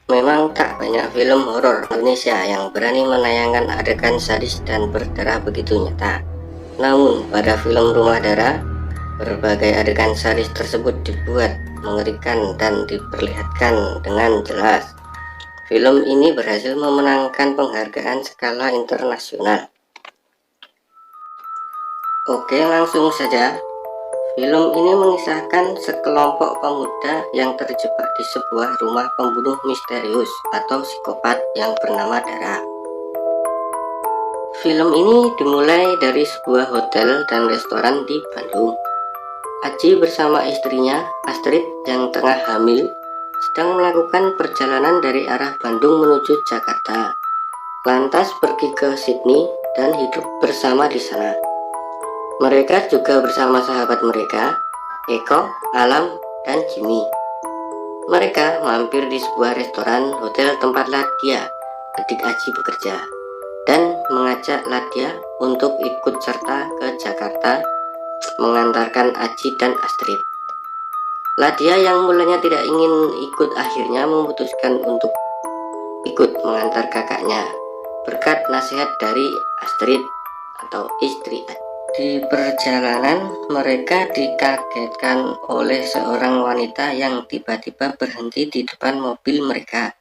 Memang tak banyak film horor Indonesia yang berani menayangkan adegan sadis dan berdarah begitu nyata. Namun, pada film Rumah Darah, berbagai adegan sadis tersebut dibuat mengerikan dan diperlihatkan dengan jelas. Film ini berhasil memenangkan penghargaan skala internasional. Oke, langsung saja. Film ini mengisahkan sekelompok pemuda yang terjebak di sebuah rumah pembunuh misterius atau psikopat yang bernama Dara. Film ini dimulai dari sebuah hotel dan restoran di Bandung. Aji bersama istrinya, Astrid, yang tengah hamil, sedang melakukan perjalanan dari arah Bandung menuju Jakarta. Lantas pergi ke Sydney dan hidup bersama di sana. Mereka juga bersama sahabat mereka, Eko, Alam, dan Jimmy. Mereka mampir di sebuah restoran hotel tempat Ladia, adik Aji, bekerja, dan mengajak Ladia untuk ikut serta ke Jakarta mengantarkan Aji dan Astrid. Ladia yang mulanya tidak ingin ikut akhirnya memutuskan untuk ikut mengantar kakaknya berkat nasihat dari Astrid atau istri Aji. Di perjalanan, mereka dikagetkan oleh seorang wanita yang tiba-tiba berhenti di depan mobil mereka.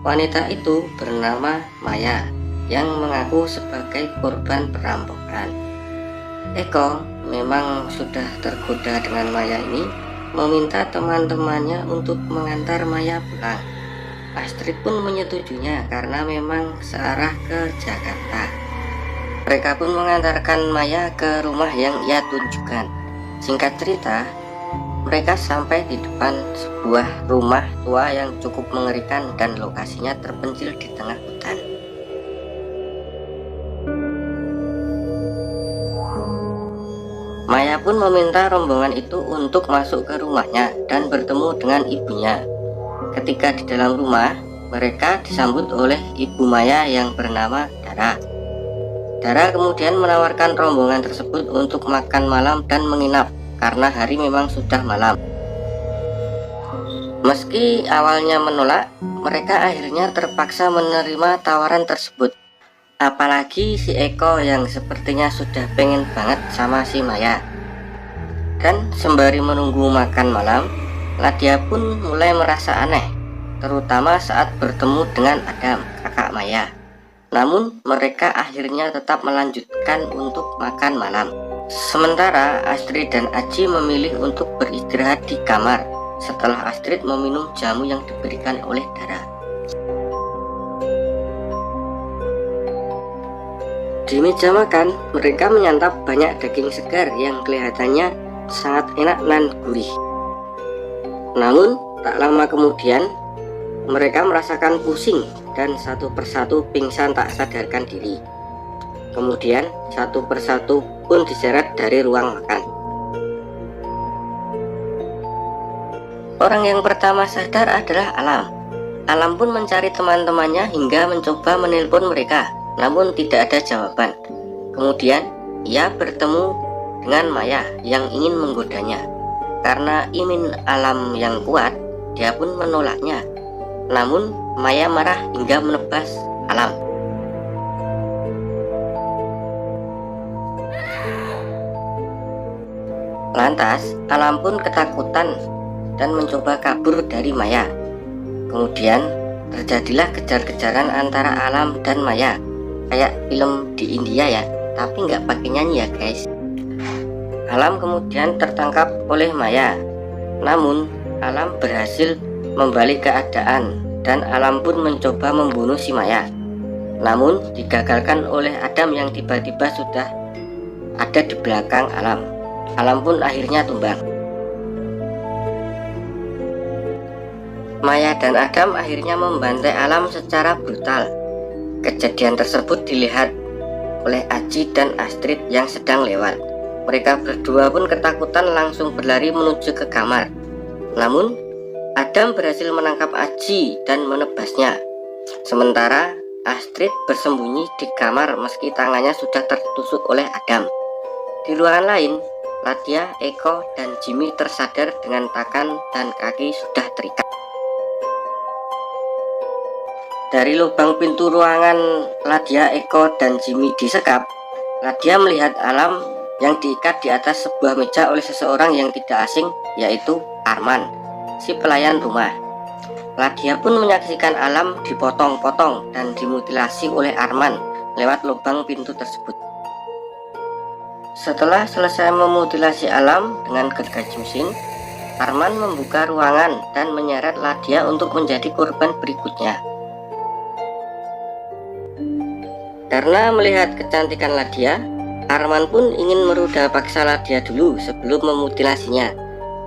Wanita itu bernama Maya, yang mengaku sebagai korban perampokan. Eko memang sudah tergoda dengan Maya ini, meminta teman-temannya untuk mengantar Maya pulang. Astrid pun menyetujuinya karena memang searah ke Jakarta. Mereka pun mengantarkan Maya ke rumah yang ia tunjukkan. Singkat cerita, mereka sampai di depan sebuah rumah tua yang cukup mengerikan dan lokasinya terpencil di tengah hutan. Maya pun meminta rombongan itu untuk masuk ke rumahnya dan bertemu dengan ibunya. Ketika di dalam rumah, mereka disambut oleh ibu Maya yang bernama Dara. Dara kemudian menawarkan rombongan tersebut untuk makan malam dan menginap karena hari memang sudah malam. Meski awalnya menolak, mereka akhirnya terpaksa menerima tawaran tersebut. Apalagi si Eko yang sepertinya sudah pengen banget sama si Maya. Dan sembari menunggu makan malam, Ladia pun mulai merasa aneh, terutama saat bertemu dengan Adam, kakak Maya. Namun mereka akhirnya tetap melanjutkan untuk makan malam. Sementara Astrid dan Aji memilih untuk beristirahat di kamar setelah Astrid meminum jamu yang diberikan oleh Dara. Di meja makan, mereka menyantap banyak daging segar yang kelihatannya sangat enak dan gurih. Namun, tak lama kemudian, mereka merasakan pusing dan satu persatu pingsan tak sadarkan diri. Kemudian, satu persatu pun diseret dari ruang makan. Orang yang pertama sadar adalah Alam. Alam pun mencari teman-temannya hingga mencoba menelpon mereka, namun tidak ada jawaban. Kemudian, ia bertemu dengan Maya yang ingin menggodanya. Karena ingin Alam yang kuat, dia pun menolaknya. Namun Maya marah hingga menebas Alam. Lantas Alam pun ketakutan dan mencoba kabur dari Maya. Kemudian terjadilah kejar-kejaran antara Alam dan Maya, kayak film di India ya, tapi nggak pakai nyanyi ya guys. Alam kemudian tertangkap oleh Maya. Namun Alam berhasil membalik keadaan dan Alam pun mencoba membunuh si Maya. Namun digagalkan oleh Adam yang tiba-tiba sudah ada di belakang Alam. Alam pun akhirnya tumbang. Maya dan Adam akhirnya membantai Alam secara brutal. Kejadian tersebut dilihat oleh Aji dan Astrid yang sedang lewat. Mereka berdua pun ketakutan langsung berlari menuju ke kamar. Namun Adam berhasil menangkap Aji dan menebasnya. Sementara Astrid bersembunyi di kamar meski tangannya sudah tertusuk oleh Adam. Di ruangan lain, Ladia, Eko, dan Jimmy tersadar dengan tangan dan kaki sudah terikat. Dari lubang pintu ruangan Ladia, Eko, dan Jimmy disekap, Ladia melihat Alam yang diikat di atas sebuah meja oleh seseorang yang tidak asing, yaitu Arman, si pelayan rumah. Ladia pun menyaksikan Alam dipotong-potong dan dimutilasi oleh Arman lewat lubang pintu tersebut. Setelah selesai memutilasi Alam dengan gergaji mesin, Arman membuka ruangan dan menyeret Ladia untuk menjadi korban berikutnya. Karena melihat kecantikan Ladia, Arman pun ingin meruda paksa Ladia dulu sebelum memutilasinya.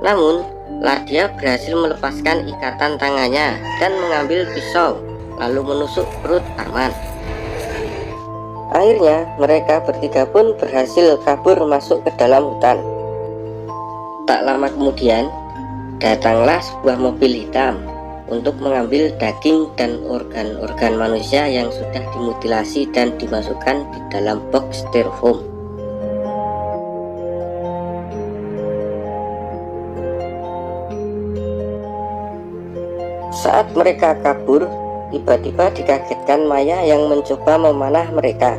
Namun, Ladia berhasil melepaskan ikatan tangannya dan mengambil pisau, lalu menusuk perut Arman. Akhirnya, mereka bertiga pun berhasil kabur masuk ke dalam hutan. Tak lama kemudian, datanglah sebuah mobil hitam untuk mengambil daging dan organ-organ manusia yang sudah dimutilasi dan dimasukkan di dalam box styrofoam. Saat mereka kabur, tiba-tiba dikagetkan Maya yang mencoba memanah mereka.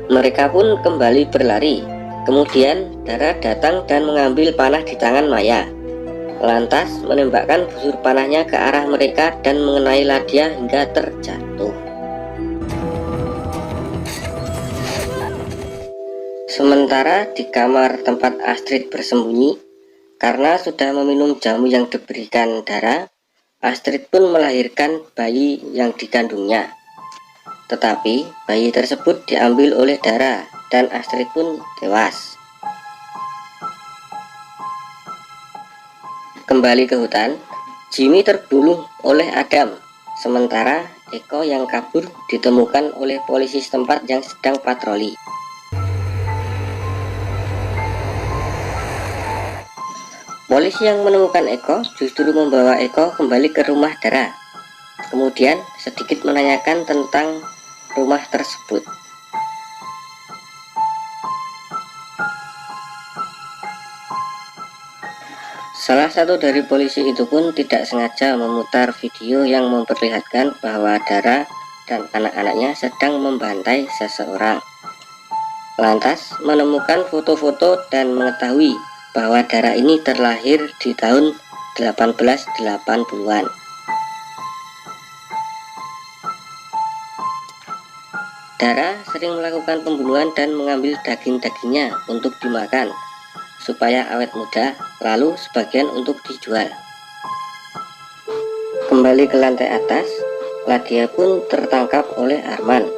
Mereka pun kembali berlari. Kemudian Dara datang dan mengambil panah di tangan Maya. Lantas menembakkan busur panahnya ke arah mereka dan mengenai Ladia hingga terjatuh. Sementara di kamar tempat Astrid bersembunyi, karena sudah meminum jamu yang diberikan Dara, Astrid pun melahirkan bayi yang dikandungnya. Tetapi bayi tersebut diambil oleh Dara dan Astrid pun tewas. Kembali ke hutan, Jimmy terbunuh oleh Adam, sementara Eko yang kabur ditemukan oleh polisi setempat yang sedang patroli. Polisi yang menemukan Eko justru membawa Eko kembali ke rumah Dara. Kemudian sedikit menanyakan tentang rumah tersebut. Salah satu dari polisi itu pun tidak sengaja memutar video yang memperlihatkan bahwa Dara dan anak-anaknya sedang membantai seseorang. Lantas menemukan foto-foto dan mengetahui bahwa Dara ini terlahir di tahun 1880-an. Dara sering melakukan pembunuhan dan mengambil daging-dagingnya untuk dimakan supaya awet muda, lalu sebagian untuk dijual. Kembali ke lantai atas, Ladia pun tertangkap oleh Arman.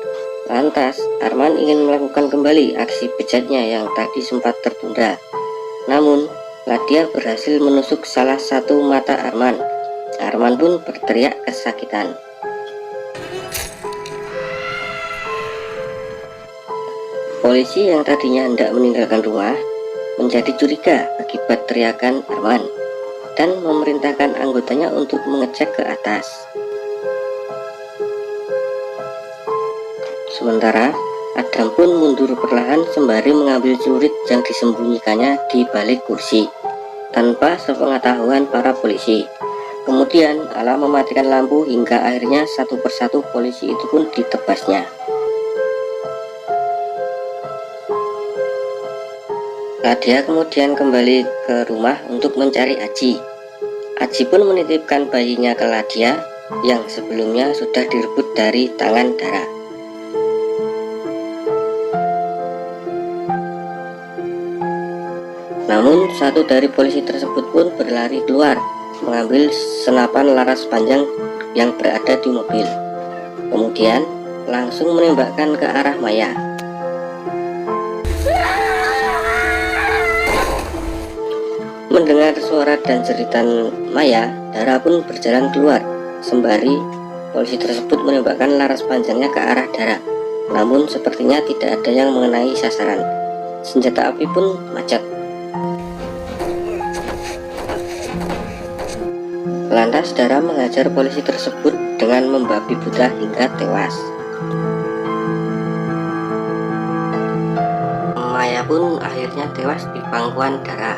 Lantas Arman ingin melakukan kembali aksi bejatnya yang tadi sempat tertunda. Namun Ladia berhasil menusuk salah satu mata Arman. Arman pun berteriak kesakitan. Polisi yang tadinya hendak meninggalkan rumah menjadi curiga akibat teriakan Arman dan memerintahkan anggotanya untuk mengecek ke atas. Sementara Adam pun mundur perlahan sembari mengambil celurit yang disembunyikannya di balik kursi tanpa sepengetahuan para polisi. Kemudian Alam mematikan lampu hingga akhirnya satu persatu polisi itu pun ditebasnya. Ladia kemudian kembali ke rumah untuk mencari Aji. Aji pun menitipkan bayinya ke Ladia yang sebelumnya sudah direbut dari tangan Dara. Namun satu dari polisi tersebut pun berlari keluar mengambil senapan laras panjang yang berada di mobil. Kemudian langsung menembakkan ke arah Maya. Mendengar suara dan jeritan Maya, Dara pun berjalan keluar sembari polisi tersebut menembakkan laras panjangnya ke arah Dara. Namun sepertinya tidak ada yang mengenai sasaran. Senjata api pun macet. Lantas Dara menghajar polisi tersebut dengan membabi buta hingga tewas. Maya pun akhirnya tewas di pangkuan Dara.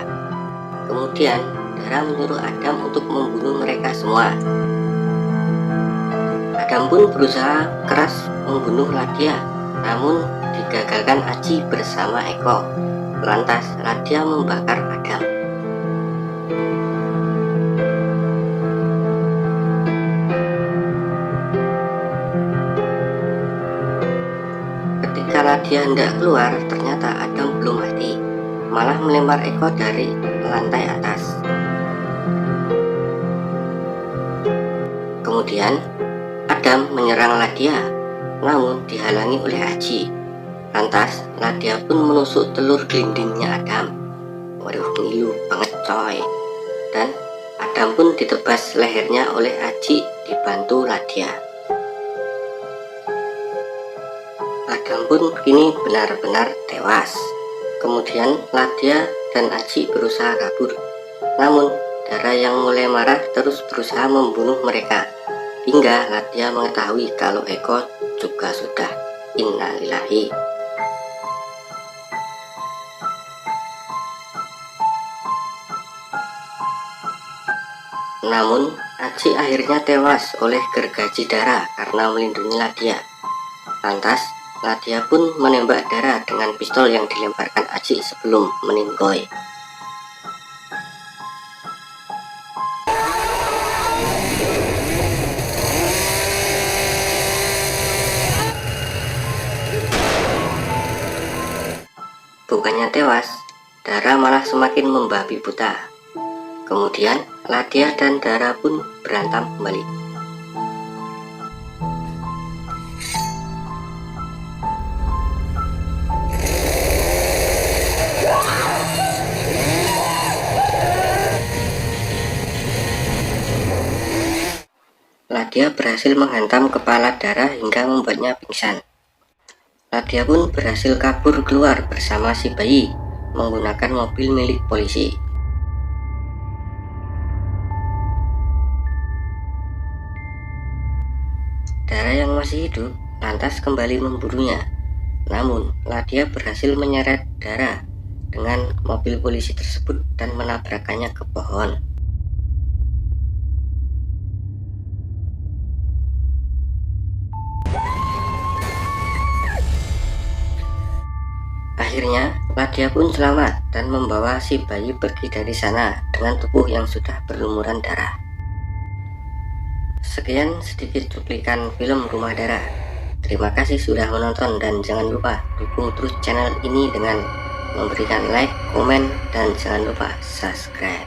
Kemudian Dara menyuruh Adam untuk membunuh mereka semua. Adam pun berusaha keras membunuh Ladia, namun digagalkan Aji bersama Eko. Lantas Ladia membakar Adam. Ketika Ladia hendak keluar, ternyata Adam belum mati, malah melempar Eko dari lantai atas. Kemudian Adam menyerang Ladia, namun dihalangi oleh Aji. Lantas Ladia pun menusuk telur gelindingnya Adam. Waduh, ngilu banget coy. Dan Adam pun ditebas lehernya oleh Aji dibantu Ladia. Adam pun kini benar-benar tewas. Kemudian Ladia dan Aji berusaha kabur, namun Dara yang mulai marah terus berusaha membunuh mereka, hingga Ladia mengetahui kalau Eko juga sudah innalillahi. Namun Aji akhirnya tewas oleh gergaji Dara karena melindungi Ladia. Lantas Ladia pun menembak Dara dengan pistol yang dilemparkan Aji sebelum meninggoy. Bukannya tewas, Dara malah semakin membabi buta. Kemudian Ladia dan Dara pun berantem kembali. Ladia berhasil menghantam kepala Dara hingga membuatnya pingsan. Ladia pun berhasil kabur keluar bersama si bayi menggunakan mobil milik polisi. Dara yang masih hidup lantas kembali memburunya. Namun Ladia berhasil menyeret Dara dengan mobil polisi tersebut dan menabrakkannya ke pohon. Akhirnya Ladia pun selamat dan membawa si bayi pergi dari sana dengan tubuh yang sudah berlumuran darah. Sekian sedikit cuplikan film Rumah Dara. Terima kasih sudah menonton dan jangan lupa dukung terus channel ini dengan memberikan like, komen, dan jangan lupa subscribe.